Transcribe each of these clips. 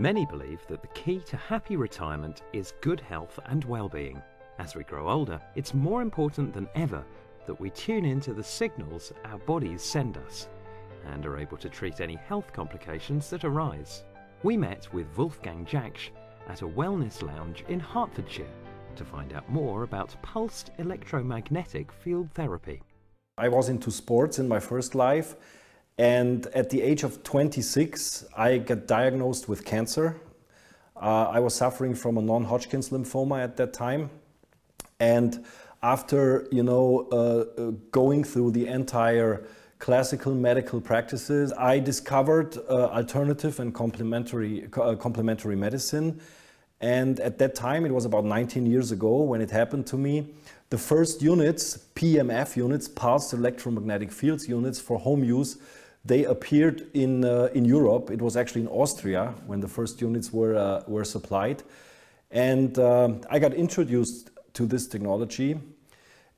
Many believe that the key to happy retirement is good health and well-being. As we grow older, it's more important than ever that we tune into the signals our bodies send us and are able to treat any health complications that arise. We met with Wolfgang Jaksch at a wellness lounge in Hertfordshire to find out more about pulsed electromagnetic field therapy. I was into sports in my first life, and at the age of 26 I got diagnosed with cancer. I was suffering from a non-Hodgkin's lymphoma at that time, and after going through the entire classical medical practices, I discovered alternative and complementary medicine. And at that time, it was about 19 years ago when it happened to me, the first units, PEMF units, pulsed electromagnetic fields units for home use, they appeared in Europe. It was actually in Austria when the first units were supplied. And I got introduced to this technology.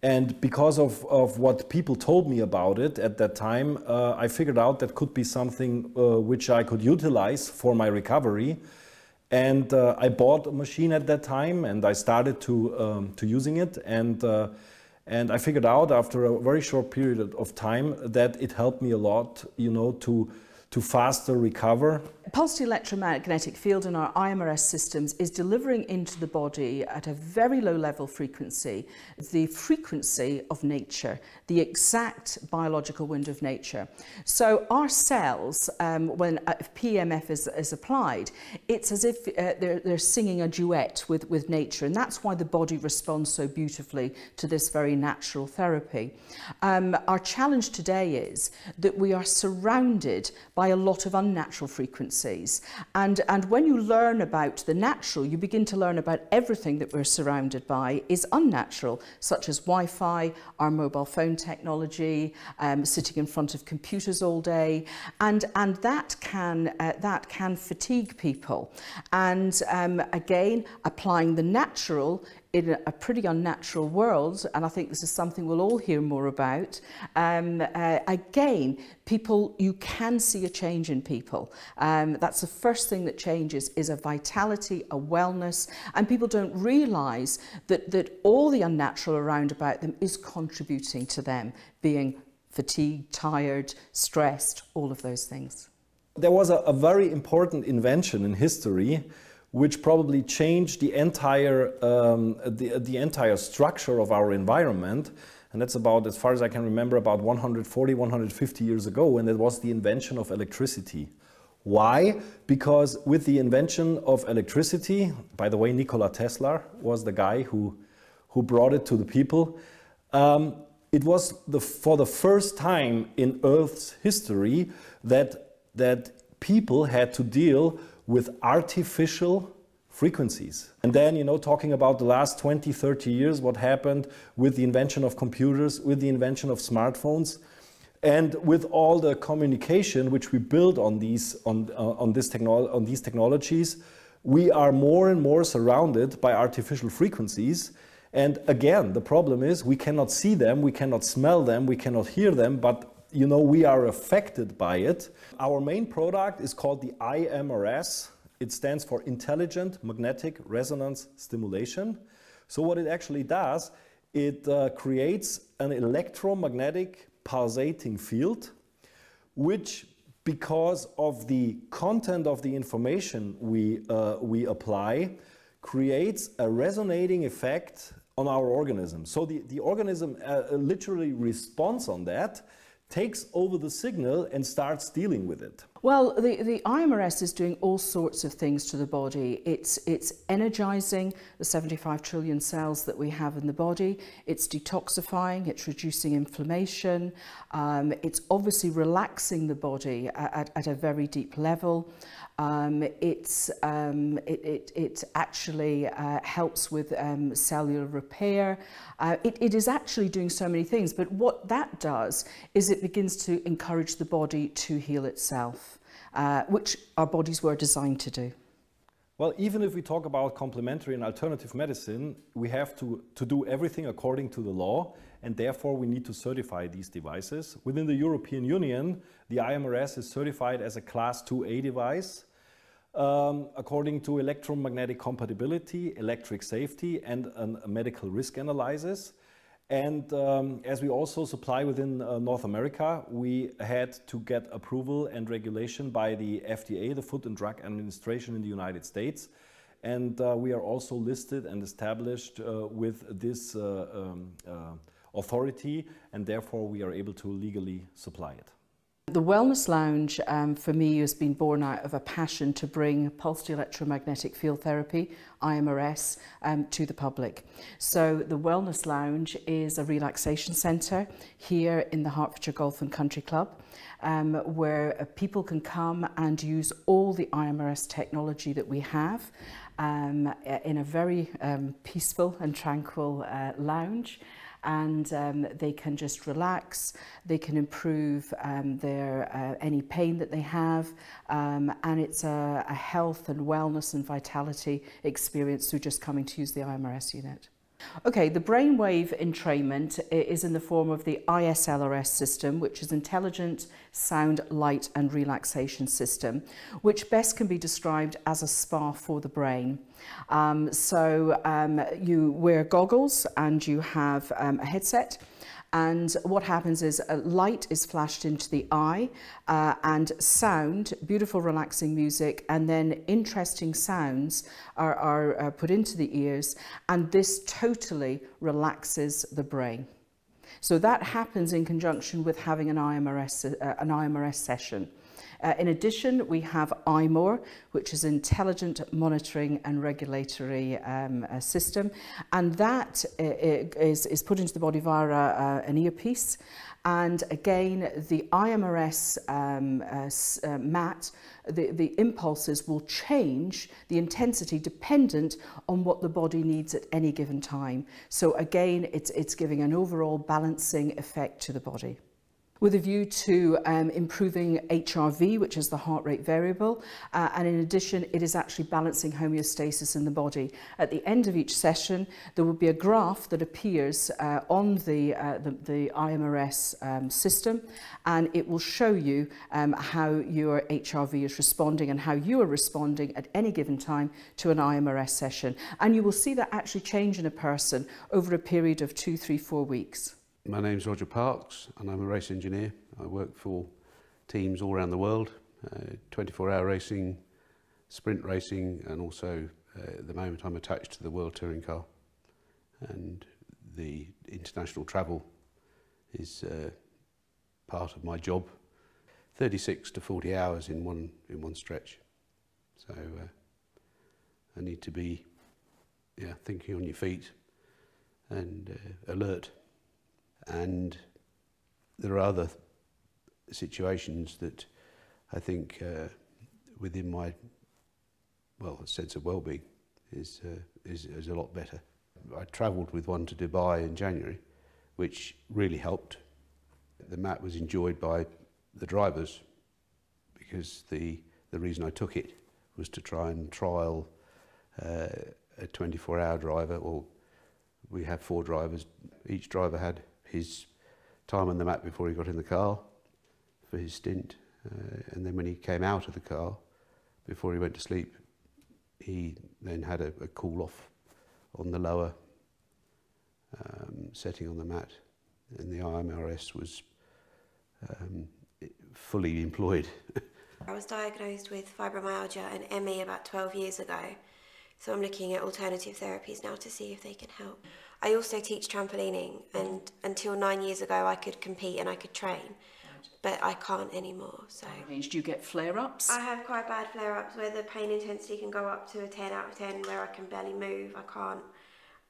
And because of what people told me about it at that time, I figured out that could be something which I could utilize for my recovery. And I bought a machine at that time, and I started to using it. And I figured out after a very short period of time that it helped me a lot, to faster recover. Pulsed electromagnetic field in our IMRS systems is delivering into the body at a very low level frequency, the frequency of nature, the exact biological wind of nature. So our cells, when PEMF is applied, it's as if they're singing a duet with nature, and that's why the body responds so beautifully to this very natural therapy. Our challenge today is that we are surrounded by a lot of unnatural frequencies, and when you learn about the natural, you begin to learn about everything that we're surrounded by is unnatural, such as Wi-Fi, our mobile phone technology, sitting in front of computers all day, and that can fatigue people. And again, applying the natural in a pretty unnatural world, and I think this is something we'll all hear more about, again, you can see a change in people. That's the first thing that changes, is a vitality, a wellness, and people don't realise that all the unnatural around about them is contributing to them being fatigued, tired, stressed, all of those things. There was a very important invention in history which probably changed the entire structure of our environment. And that's about, as far as I can remember, about 140, 150 years ago, and it was the invention of electricity. Why? Because with the invention of electricity, by the way, Nikola Tesla was the guy who brought it to the people. It was for the first time in Earth's history that people had to deal with artificial frequencies. And then, talking about the last 20, 30 years, what happened with the invention of computers, with the invention of smartphones, and with all the communication which we build on these technologies, we are more and more surrounded by artificial frequencies. And again, the problem is we cannot see them, we cannot smell them, we cannot hear them, but we are affected by it. Our main product is called the IMRS. It stands for Intelligent Magnetic Resonance Stimulation. So what it actually does, it creates an electromagnetic pulsating field, which, because of the content of the information we apply, creates a resonating effect on our organism. So the organism literally responds on that, takes over the signal and starts dealing with it. Well, the IMRS is doing all sorts of things to the body. It's energizing the 75 trillion cells that we have in the body. It's detoxifying, it's reducing inflammation. It's obviously relaxing the body at a very deep level. It actually helps with cellular repair. It is actually doing so many things, but what that does is it begins to encourage the body to heal itself, which our bodies were designed to do. Well, even if we talk about complementary and alternative medicine, we have to do everything according to the law, and therefore we need to certify these devices. Within the European Union, the IMRS is certified as a Class 2A device. according to electromagnetic compatibility, electric safety, and a medical risk analysis. And as we also supply within North America, we had to get approval and regulation by the FDA, the Food and Drug Administration in the United States. And we are also listed and established with this authority, and therefore we are able to legally supply it. The Wellness Lounge for me has been born out of a passion to bring pulsed electromagnetic field therapy, IMRS, to the public. So the Wellness Lounge is a relaxation centre here in the Hertfordshire Golf and Country Club, where people can come and use all the IMRS technology that we have in a very peaceful and tranquil lounge. And they can just relax, they can improve any pain that they have, and it's a health and wellness and vitality experience through just coming to use the IMRS unit. Okay, the brainwave entrainment is in the form of the ISLRS system, which is Intelligent Sound, Light and Relaxation System, which best can be described as a spa for the brain. You wear goggles and you have a headset. And what happens is light is flashed into the eye and sound, beautiful relaxing music, and then interesting sounds are put into the ears, and this totally relaxes the brain. So that happens in conjunction with having an IMRS session. In addition, we have iMore, which is Intelligent Monitoring and Regulatory System, and that is put into the body via an earpiece. And again, the IMRS mat, the impulses will change the intensity dependent on what the body needs at any given time. So again, it's giving an overall balancing effect to the body, with a view to improving HRV, which is the heart rate variable, and in addition it is actually balancing homeostasis in the body. At the end of each session there will be a graph that appears on the IMRS system, and it will show you how your HRV is responding and how you are responding at any given time to an IMRS session. And you will see that actually change in a person over a period of 2, 3, 4 weeks. My name's Roger Parks and I'm a race engineer. I work for teams all around the world, 24-hour racing, sprint racing, and also at the moment I'm attached to the World Touring Car. And the international travel is part of my job. 36 to 40 hours in one stretch. So I need to be thinking on your feet and alert. And there are other situations that I think within my sense of well-being is a lot better. I travelled with one to Dubai in January, which really helped. The mat was enjoyed by the drivers because the reason I took it was to try and trial a 24-hour driver. Or we have 4 drivers. Each driver had his time on the mat before he got in the car for his stint, and then when he came out of the car before he went to sleep, he then had a cool off on the lower setting on the mat, and the IMRS was fully employed. I was diagnosed with fibromyalgia and ME about 12 years ago, so I'm looking at alternative therapies now to see if they can help. I also teach trampolining, and until 9 years ago I could compete and I could train, but I can't anymore. So Do you get flare-ups? I have quite bad flare-ups where the pain intensity can go up to a 10 out of 10, where I can barely move, I can't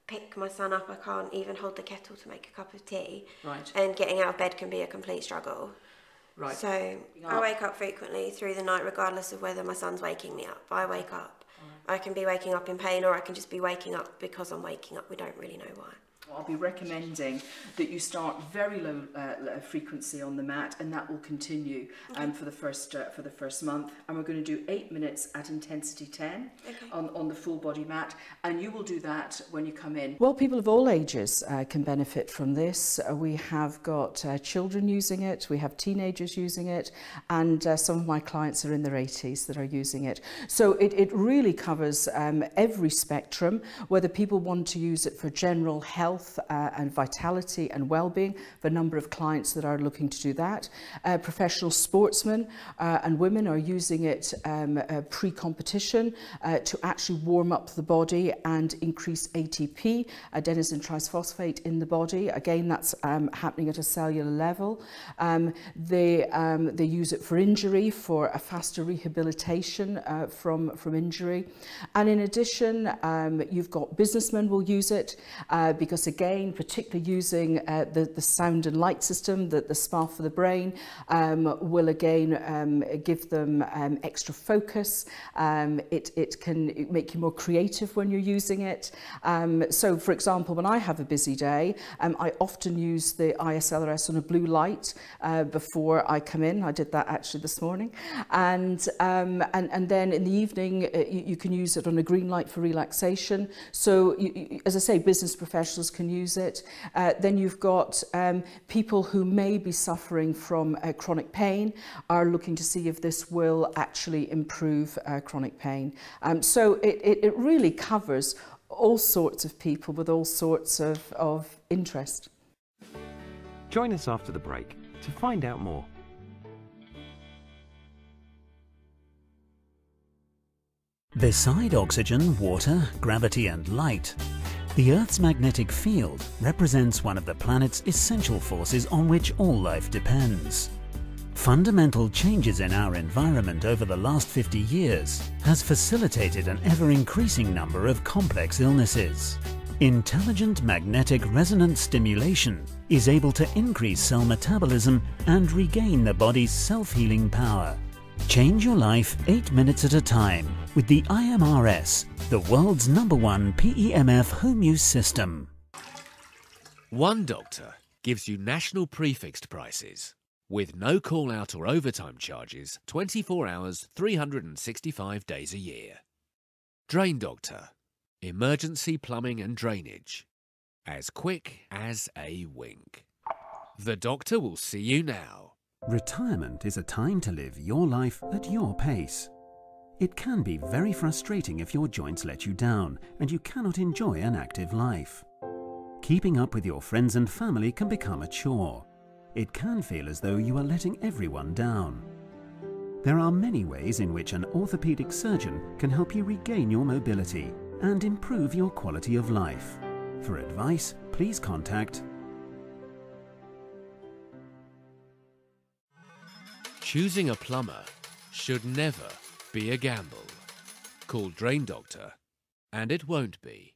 pick my son up, I can't even hold the kettle to make a cup of tea. Right. And getting out of bed can be a complete struggle. Right. So I wake up frequently through the night regardless of whether my son's waking me up. I wake up. I can be waking up in pain, or I can just be waking up because I'm waking up. We don't really know why. I'll be recommending that you start very low frequency on the mat, and that will continue for the first month. And we're going to do 8 minutes at intensity 10 on the full body mat, and you will do that when you come in. Well, people of all ages can benefit from this. We have got children using it, we have teenagers using it, and some of my clients are in their 80s that are using it. So it really covers every spectrum, whether people want to use it for general health and vitality and well-being, for a number of clients that are looking to do that. Professional sportsmen and women are using it pre-competition to actually warm up the body and increase ATP, adenosine triphosphate, in the body. Again, that's happening at a cellular level. They use it for injury, for a faster rehabilitation from injury. And in addition, you've got businessmen will use it because again, particularly using the sound and light system, the spa for the brain, will again give them extra focus. It can make you more creative when you're using it. So for example, when I have a busy day, I often use the ISLRS on a blue light before I come in. I did that actually this morning. And then in the evening, you can use it on a green light for relaxation. So as I say, business professionals can use it. Then you've got people who may be suffering from chronic pain are looking to see if this will actually improve chronic pain. So it really covers all sorts of people with all sorts of interest. Join us after the break to find out more. Beside oxygen, water, gravity and light, the Earth's magnetic field represents one of the planet's essential forces on which all life depends. Fundamental changes in our environment over the last 50 years has facilitated an ever-increasing number of complex illnesses. Intelligent magnetic resonance stimulation is able to increase cell metabolism and regain the body's self-healing power. Change your life 8 minutes at a time with the IMRS, the world's #1 PEMF home use system. One Doctor gives you national prefixed prices with no call-out or overtime charges 24 hours, 365 days a year. Drain Doctor, emergency plumbing and drainage, as quick as a wink. The Doctor will see you now. Retirement is a time to live your life at your pace. It can be very frustrating if your joints let you down and you cannot enjoy an active life. Keeping up with your friends and family can become a chore. It can feel as though you are letting everyone down. There are many ways in which an orthopedic surgeon can help you regain your mobility and improve your quality of life. For advice, please contact Choosing a plumber should never be a gamble. Call Drain Doctor and it won't be.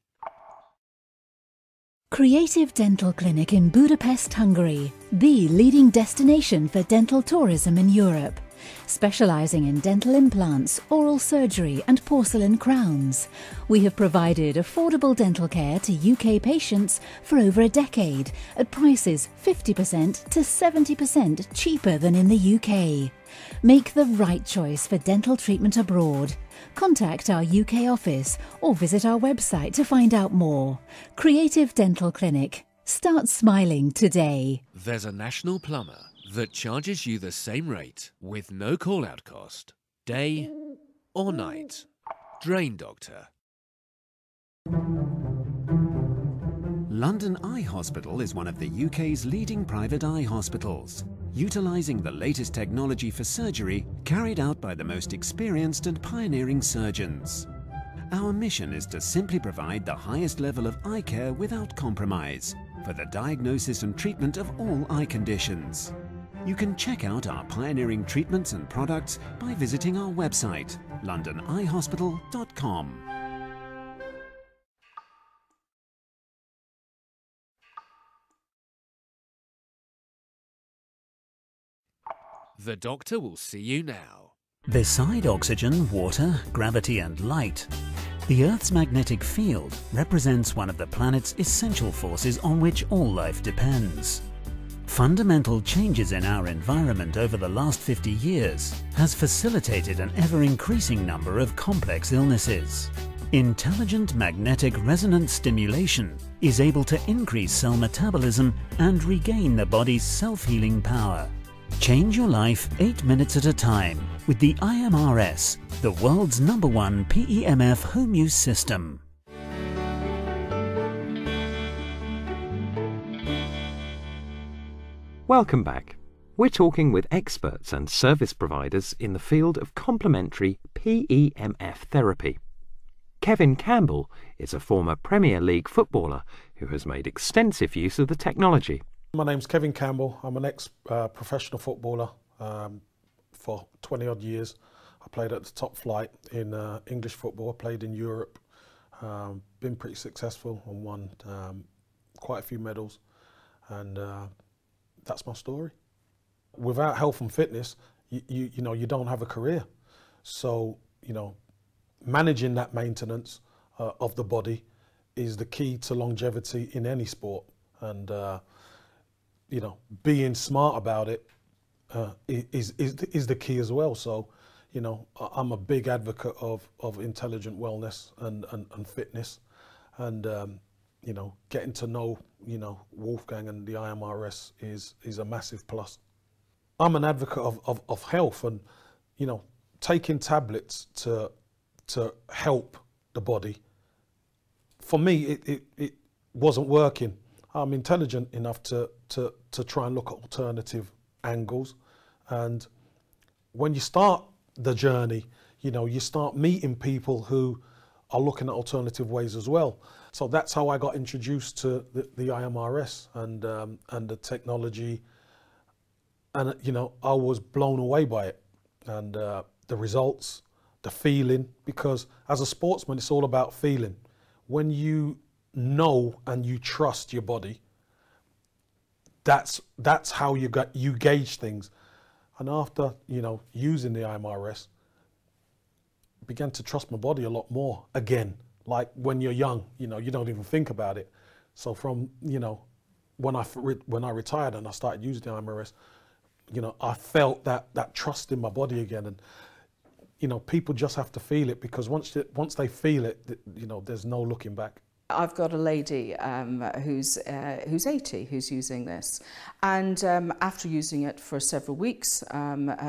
Creative Dental Clinic in Budapest, Hungary, the leading destination for dental tourism in Europe. Specialising in dental implants, oral surgery and porcelain crowns. We have provided affordable dental care to UK patients for over a decade at prices 50% to 70% cheaper than in the UK. Make the right choice for dental treatment abroad. Contact our UK office or visit our website to find out more. Creative Dental Clinic. Start smiling today. There's a national plumber that charges you the same rate with no call-out cost, day or night. Drain Doctor. London Eye Hospital is one of the UK's leading private eye hospitals, utilising the latest technology for surgery carried out by the most experienced and pioneering surgeons. Our mission is to simply provide the highest level of eye care without compromise for the diagnosis and treatment of all eye conditions. You can check out our pioneering treatments and products by visiting our website, londoneyehospital.com. The Doctor will see you now. Beside oxygen, water, gravity and light, The Earth's magnetic field represents one of the planet's essential forces on which all life depends. Fundamental changes in our environment over the last 50 years has facilitated an ever-increasing number of complex illnesses. Intelligent magnetic resonance stimulation is able to increase cell metabolism and regain the body's self-healing power. Change your life 8 minutes at a time with the IMRS, the world's #1 PEMF home use system. Welcome back. We're talking with experts and service providers in the field of complementary PEMF therapy. Kevin Campbell is a former Premier League footballer who has made extensive use of the technology. My name's Kevin Campbell. I'm an ex-professional footballer for 20 odd years. I played at the top flight in English football. I played in Europe, been pretty successful and won quite a few medals, and that's my story. Without health and fitness, you know, you don't have a career. So, you know, managing that maintenance of the body is the key to longevity in any sport, and you know, being smart about it is the key as well. So, you know, I'm a big advocate of intelligent wellness and fitness, and you know, getting to know, you know, Wolfgang and the IMRS is a massive plus. I'm an advocate of health, and, you know, taking tablets to help the body, for me, it wasn't working. I'm intelligent enough to try and look at alternative angles, and when you start the journey, you know, you start meeting people who are looking at alternative ways as well. So that's how I got introduced to the IMRS and the technology, and, you know, I was blown away by it, and the results, the feeling, because as a sportsman, it's all about feeling. When you know and you trust your body, that's how you gauge things. And after, you know, using the IMRS, began to trust my body a lot more again. Like when you're young, you know, you don't even think about it. So from, you know, when I retired and I started using the IMRS, you know, I felt that trust in my body again. And, you know, people just have to feel it, because once they feel it, you know, there's no looking back. I've got a lady who's 80 who's using this, and after using it for several weeks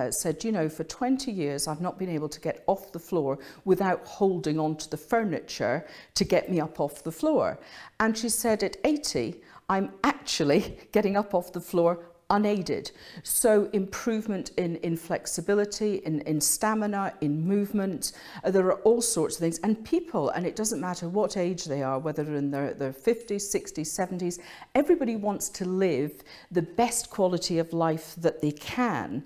said, you know, for 20 years I've not been able to get off the floor without holding onto the furniture to get me up off the floor. And she said at 80 I'm actually getting up off the floor unaided. So improvement in flexibility, in stamina, in movement, there are all sorts of things. And people, and it doesn't matter what age they are, whether they're in their 50s, 60s, 70s, everybody wants to live the best quality of life that they can.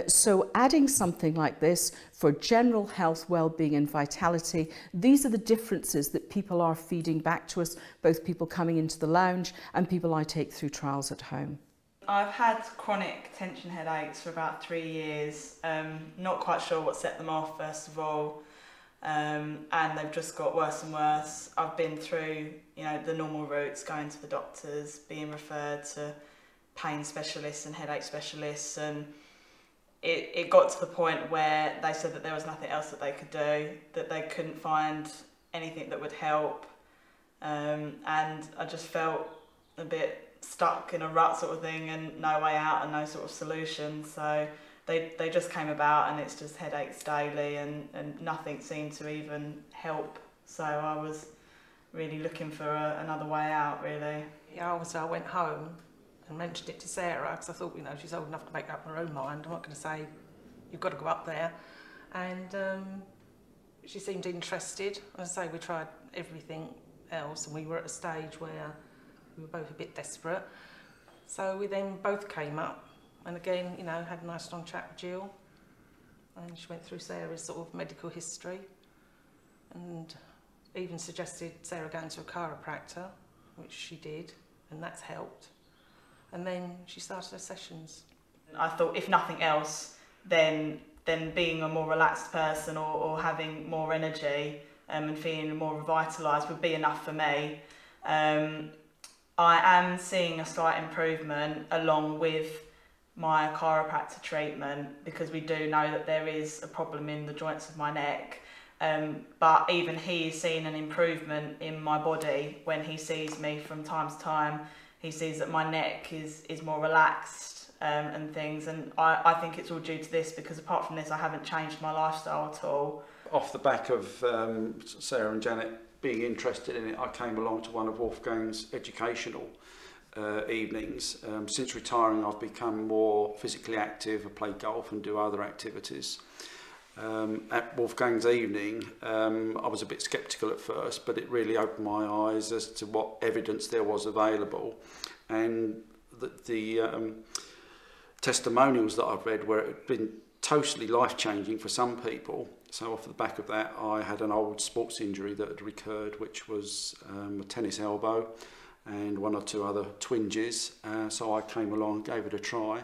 So adding something like this for general health, well-being and vitality, these are the differences that people are feeding back to us, both people coming into the lounge and people I take through trials at home. I've had chronic tension headaches for about 3 years, not quite sure what set them off first of all, and they've just got worse and worse. I've been through, you know, the normal routes, going to the doctors, being referred to pain specialists and headache specialists, and it got to the point where they said that there was nothing else that they could do, that they couldn't find anything that would help, and I just felt a bit stuck in a rut sort of thing, and no way out and no sort of solution. So they just came about, and it's just headaches daily, and nothing seemed to even help. So I was really looking for another way out, really. Yeah, obviously I went home and mentioned it to Sarah, because I thought, you know, she's old enough to make up her own mind. I'm not going to say, you've got to go up there. And she seemed interested. As I say, we tried everything else, and we were at a stage where we were both a bit desperate. So we then both came up, and again, you know, had a nice long chat with Jill, and she went through Sarah's sort of medical history, and even suggested Sarah going to a chiropractor, which she did, and that's helped. And then she started her sessions. I thought, if nothing else, then being a more relaxed person or having more energy and feeling more revitalised would be enough for me. I am seeing a slight improvement along with my chiropractor treatment, because we do know that there is a problem in the joints of my neck. But even he is seeing an improvement in my body when he sees me from time to time. He sees that my neck is more relaxed and things, and I think it's all due to this, because apart from this I haven't changed my lifestyle at all. Off the back of Sarah and Janet being interested in it, I came along to one of Wolfgang's educational evenings. Since retiring, I've become more physically active. I play golf and do other activities. At Wolfgang's evening, I was a bit sceptical at first, but it really opened my eyes as to what evidence there was available, and the testimonials that I've read where it had been totally life-changing for some people. So off the back of that, I had an old sports injury that had recurred, which was a tennis elbow and 1 or 2 other twinges. So I came along, gave it a try,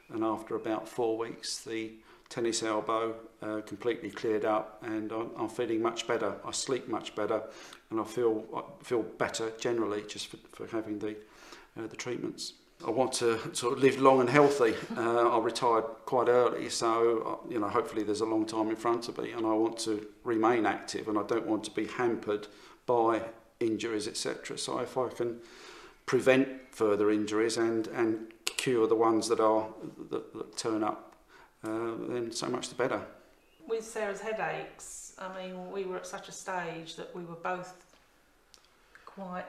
and after about 4 weeks, the tennis elbow completely cleared up, and I'm feeling much better. I sleep much better, and I feel better generally just for having the treatments. I want to sort of live long and healthy. I retired quite early, so you know, hopefully there's a long time in front of me, and I want to remain active, and I don't want to be hampered by injuries, etc. So if I can prevent further injuries and cure the ones that turn up, then so much the better. With Sarah's headaches, I mean, we were at such a stage that we were both quite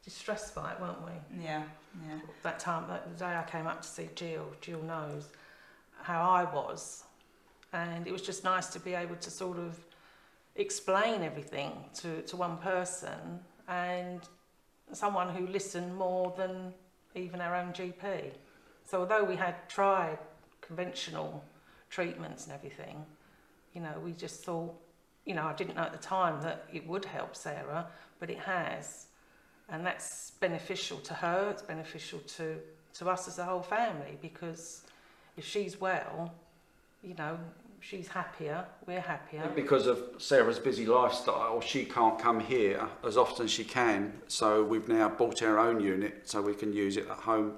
distressed by it, weren't we? Yeah. That time, the day I came up to see Jill knows how I was, and it was just nice to be able to sort of explain everything to one person, and someone who listened more than even our own GP. So although we had tried conventional treatments and everything, you know, we just thought, you know, I didn't know at the time that it would help Sarah, but it has. And that's beneficial to her, it's beneficial to us as a whole family, because if she's well, you know, she's happier, we're happier. Because of Sarah's busy lifestyle, she can't come here as often as she can, so we've now bought our own unit so we can use it at home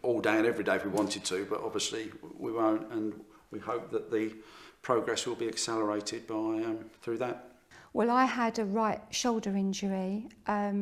all day and every day if we wanted to, but obviously we won't, and we hope that the progress will be accelerated by through that. Well, I had a right shoulder injury,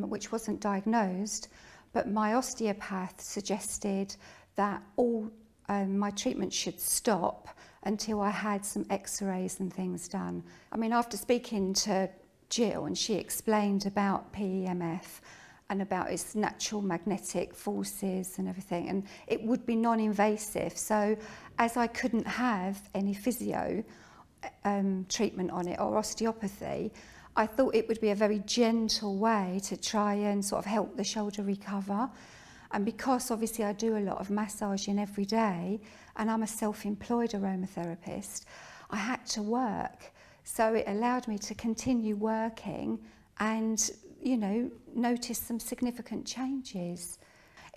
which wasn't diagnosed, but my osteopath suggested that all my treatment should stop until I had some x-rays and things done. I mean, after speaking to Jill, and she explained about PEMF and about its natural magnetic forces and everything, and it would be non-invasive. So as I couldn't have any physio treatment on it or osteopathy, I thought it would be a very gentle way to try and sort of help the shoulder recover. And because obviously I do a lot of massaging every day, and I'm a self-employed aromatherapist, I had to work. So it allowed me to continue working and, you know, notice some significant changes.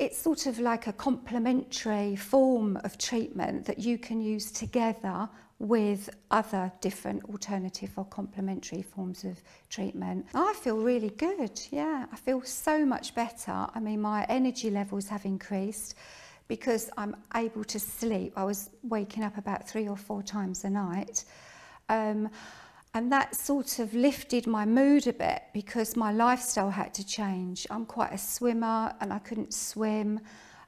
It's sort of like a complementary form of treatment that you can use together with other different alternative or complementary forms of treatment. I feel really good, yeah. I feel so much better. I mean, my energy levels have increased because I'm able to sleep. I was waking up about 3 or 4 times a night. And that sort of lifted my mood a bit because my lifestyle had to change. I'm quite a swimmer and I couldn't swim.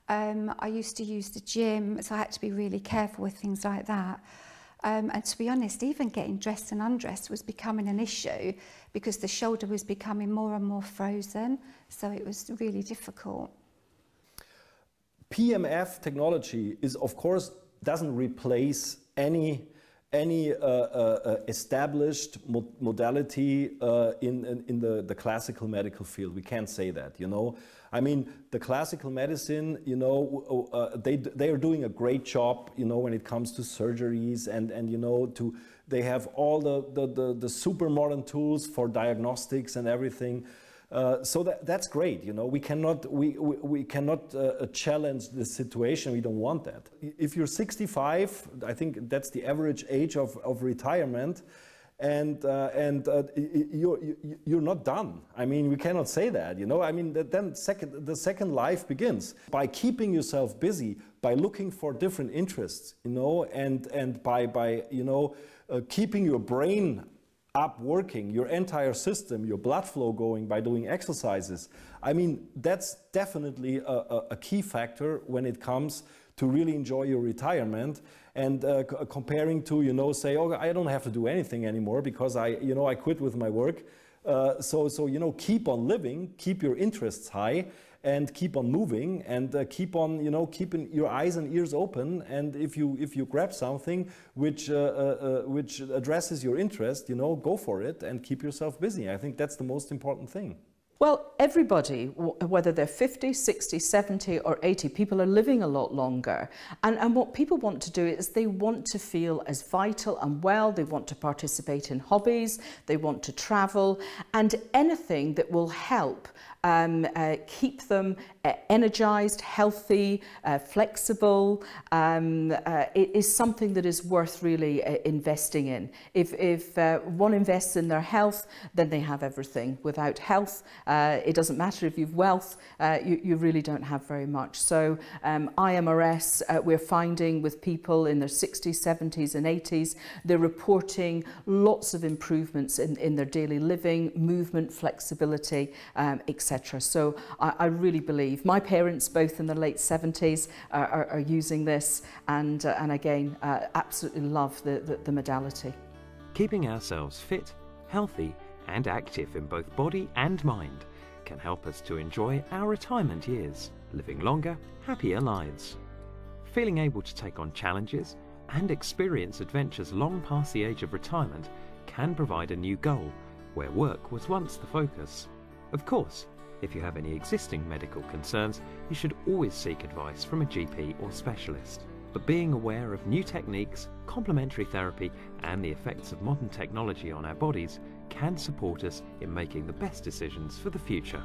I used to use the gym, so I had to be really careful with things like that. And to be honest, even getting dressed and undressed was becoming an issue because the shoulder was becoming more and more frozen, so it was really difficult. PEMF technology is, of course, doesn't replace any established modality in the classical medical field. We can't say that, you know. I mean, the classical medicine, you know, they are doing a great job, you know, when it comes to surgeries and you know, they have all the super modern tools for diagnostics and everything. So that's great, you know. We cannot challenge the situation. We don't want that. If you're 65, I think that's the average age of retirement, and you're not done. I mean, we cannot say that, you know. I mean, then the second life begins by keeping yourself busy, by looking for different interests, you know, and by you know, keeping your brain up working, your entire system, your blood flow going by doing exercises. I mean, that's definitely a key factor when it comes to really enjoy your retirement, and comparing to, you know, say, oh, I don't have to do anything anymore because I quit with my work. So you know, keep on living, keep your interests high, and keep on moving, and keep on, you know, keeping your eyes and ears open. And if you grab something which addresses your interest, you know, go for it and keep yourself busy. I think that's the most important thing. Well, everybody, whether they're 50, 60, 70 or 80, people are living a lot longer. And what people want to do is they want to feel as vital and well, they want to participate in hobbies, they want to travel, and anything that will help keep them energized, healthy, flexible, it is something that is worth really investing in. If one invests in their health, then they have everything. Without health, it doesn't matter if you've wealth, you really don't have very much. So IMRS, we're finding with people in their 60s, 70s and 80s, they're reporting lots of improvements in their daily living, movement, flexibility, etc. So I really believe my parents, both in the late 70s, are using this, and again, absolutely love the modality. Keeping ourselves fit, healthy and active in both body and mind can help us to enjoy our retirement years, living longer, happier lives. Feeling able to take on challenges and experience adventures long past the age of retirement can provide a new goal where work was once the focus. Of course, if you have any existing medical concerns, you should always seek advice from a GP or specialist. But being aware of new techniques, complementary therapy and the effects of modern technology on our bodies can support us in making the best decisions for the future.